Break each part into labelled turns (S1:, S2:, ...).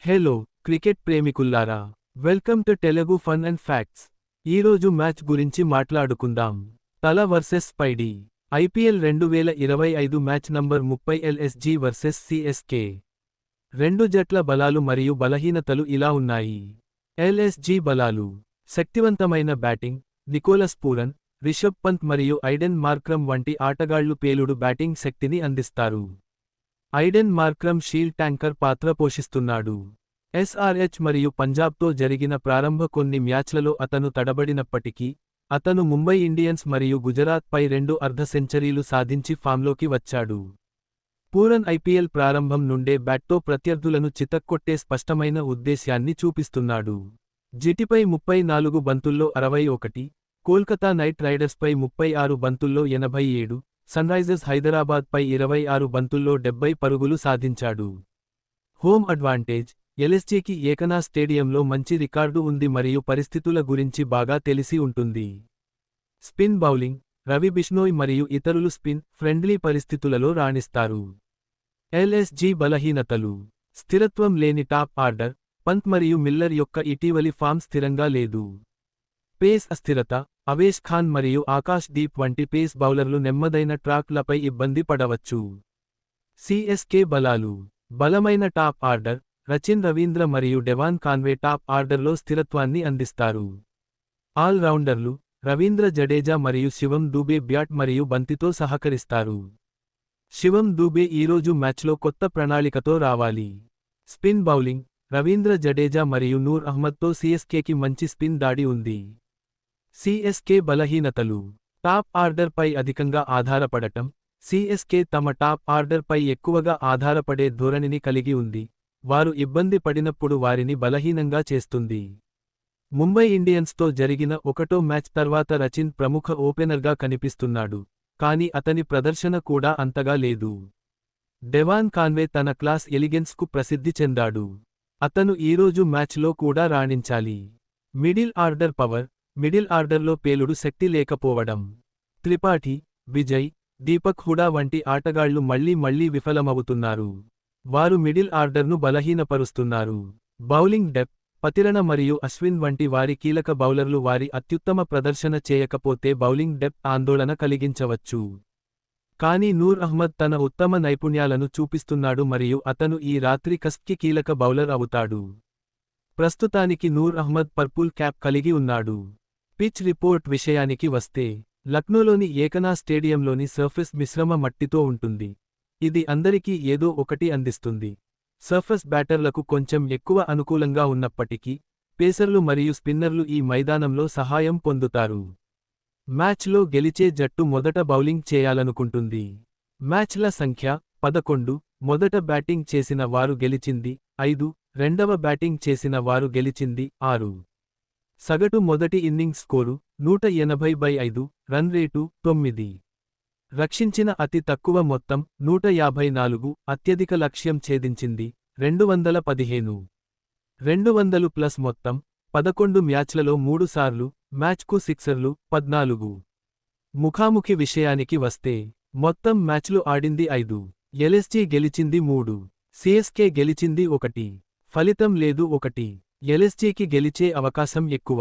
S1: Hello cricket ప్రేమికుల్లారా, welcome to Telugu fun and facts. ఈరోజు match గురించి మాట్లాడుకుందాం. Thala versus Spidey. IPL 2025 match number 30 LSG versus CSK. రెండు జట్ల బలాలు మరియు బలహీనతలు ఇలా ఉన్నాయి. ఎల్ఎస్జీ బలాలు: శక్తివంతమైన batting, Nicholas Pooran, Rishabh Pant మరియు ఐడెన్ మార్క్రమ్ వంటి ఆటగాళ్లు పేలుడు బ్యాటింగ్ శక్తిని అందిస్తారు. ఐడెన్ మార్క్రమ్ షీల్డ్ ట్యాంకర్ పాత్ర పోషిస్తున్నాడు. ఎస్ఆర్హెచ్ మరియు పంజాబ్తో జరిగిన ప్రారంభ కొన్ని మ్యాచ్లలో అతను తడబడినప్పటికీ, అతను ముంబై ఇండియన్స్ మరియు గుజరాత్పై 2 అర్ధ సెంచరీలు సాధించి ఫామ్లోకి వచ్చాడు. పూరన్ ఐపీఎల్ ప్రారంభం నుండే బ్యాట్తో ప్రత్యర్థులను చితక్కొట్టే స్పష్టమైన ఉద్దేశ్యాన్ని చూపిస్తున్నాడు. జిటిపై 34 బంతుల్లో 61, కోల్కతా నైట్ రైడర్స్పై 36 బంతుల్లో 87, సన్రైజర్స్ హైదరాబాద్పై 26 బంతుల్లో 70 పరుగులు సాధించాడు. హోమ్ అడ్వాంటేజ్: ఎల్ఎస్జీకి ఏకనా స్టేడియంలో మంచి రికార్డు ఉంది మరియు పరిస్థితుల గురించి బాగా తెలిసి ఉంటుంది. స్పిన్ బౌలింగ్: రవి బిష్నోయ్ మరియు ఇతరులు స్పిన్ ఫ్రెండ్లీ పరిస్థితులలో రాణిస్తారు. ఎల్ఎస్జీ బలహీనతలు: స్థిరత్వం లేని టాప్ ఆర్డర్, పంత్ మరియు మిల్లర్ యొక్క ఇటీవలి ఫామ్ స్థిరంగా లేదు. పేస్ అస్థిరత: అవేష్ ఖాన్ మరియు ఆకాష్ దీప్ వంటి పేస్ బౌలర్లు నెమ్మదైన ట్రాక్లపై ఇబ్బంది పడవచ్చు. సిఎస్కే బలాలు: బలమైన టాప్ ఆర్డర్, రచిన్ రవీంద్ర మరియు డెవాన్ కాన్వే టాప్ ఆర్డర్లో స్థిరత్వాన్ని అందిస్తారు. ఆల్ రౌండర్లు: రవీంద్ర జడేజా మరియు శివం దూబే బ్యాట్ మరియు బంతితో సహకరిస్తారు. శివం దూబే ఈరోజు మ్యాచ్లో కొత్త ప్రణాళికతో రావాలి. స్పిన్ బౌలింగ్: రవీంద్ర జడేజా మరియు నూర్ అహ్మద్తో సిఎస్కేకి మంచి స్పిన్ దాడి ఉంది. సిఎస్కే బలహీనతలు: టాప్ ఆర్డర్పై అధికంగా ఆధారపడటం. సిఎస్కే తమ టాప్ ఆర్డర్పై ఎక్కువగా ఆధారపడే ధోరణిని కలిగి ఉంది, వారు ఇబ్బంది పడినప్పుడు వారిని బలహీనంగా చేస్తుంది. ముంబై ఇండియన్స్తో జరిగిన ఒకటో మ్యాచ్ తర్వాత రచిన్ ప్రముఖ ఓపెనర్గా కనిపిస్తున్నాడు, కానీ అతని ప్రదర్శన కూడా అంతగా లేదు. డెవాన్ కాన్వే తన క్లాస్ ఎలిగెన్స్కు ప్రసిద్ధి చెందాడు, అతను ఈరోజు మ్యాచ్లో కూడా రాణించాలి. మిడిల్ ఆర్డర్ పవర్: మిడిల్ ఆర్డర్లో పేలుడు శక్తి లేకపోవడం. త్రిపాఠి, విజయ్, దీపక్ హుడా వంటి ఆటగాళ్లు మళ్లీ విఫలమవుతున్నారు, వారు మిడిల్ ఆర్డర్ను బలహీనపరుస్తున్నారు. బౌలింగ్ డెప్త్: పతిరణ మరియు అశ్విన్ వంటి వారి కీలక బౌలర్లు వారి అత్యుత్తమ ప్రదర్శన చేయకపోతే బౌలింగ్ డెప్త్ ఆందోళన కలిగించవచ్చు. కానీ నూర్ అహ్మద్ తన ఉత్తమ నైపుణ్యాలను చూపిస్తున్నాడు మరియు అతను ఈ రాత్రి కస్ప్కి కీలక బౌలర్ అవుతాడు. ప్రస్తుతానికి నూర్ అహ్మద్ పర్పుల్ క్యాప్ కలిగి ఉన్నాడు. పిచ్ రిపోర్ట్ విషయానికి వస్తే, లక్నోలోని ఏకనా స్టేడియంలోని సర్ఫేస్ మిశ్రమ మట్టితో ఉంటుంది, ఇది అందరికీ ఏదో ఒకటి అందిస్తుంది. సర్ఫేస్ బ్యాటర్లకు కొంచెం ఎక్కువ అనుకూలంగా ఉన్నప్పటికీ, పేసర్లు మరియు స్పిన్నర్లు ఈ మైదానంలో సహాయం పొందుతారు. మ్యాచ్లో గెలిచే జట్టు మొదట బౌలింగ్ చేయాలనుకుంటుంది. మ్యాచ్ల సంఖ్య: 11. మొదట బ్యాటింగ్ చేసిన వారు గెలిచింది 5, రెండవ బ్యాటింగ్ చేసిన వారు గెలిచింది 6. సగటు మొదటి ఇన్నింగ్స్ స్కోరు 180/5, రన్ రేటు 9. రక్షించిన అతి తక్కువ మొత్తం 154, అత్యధిక లక్ష్యం ఛేదించింది 215. 200+ మొత్తం 11 మ్యాచ్లలో 3 సార్లు, మ్యాచ్కు సిక్సర్లు 14. ముఖాముఖి విషయానికి వస్తే, మొత్తం మ్యాచ్లు ఆడింది 5, ఎల్ఎస్జీ గెలిచింది 3, సిఎస్కే గెలిచింది 1. ఫలితం లేదు 1. ఎల్ఎస్జీకి గెలిచే అవకాశం ఎక్కువ.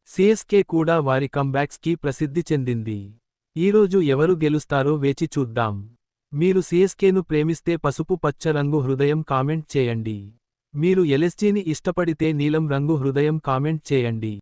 S1: సిఎస్కే కూడా వారి కంబ్యాక్స్కి ప్రసిద్ధి చెందింది. ఈరోజు ఎవరు గెలుస్తారో వేచి చూద్దాం. మీరు సిఎస్కేను ప్రేమిస్తే పసుపు పచ్చ రంగు హృదయం కామెంట్ చేయండి. మీరు ఎల్ఎస్జీని ఇష్టపడితే నీలం రంగు హృదయం కామెంట్ చేయండి.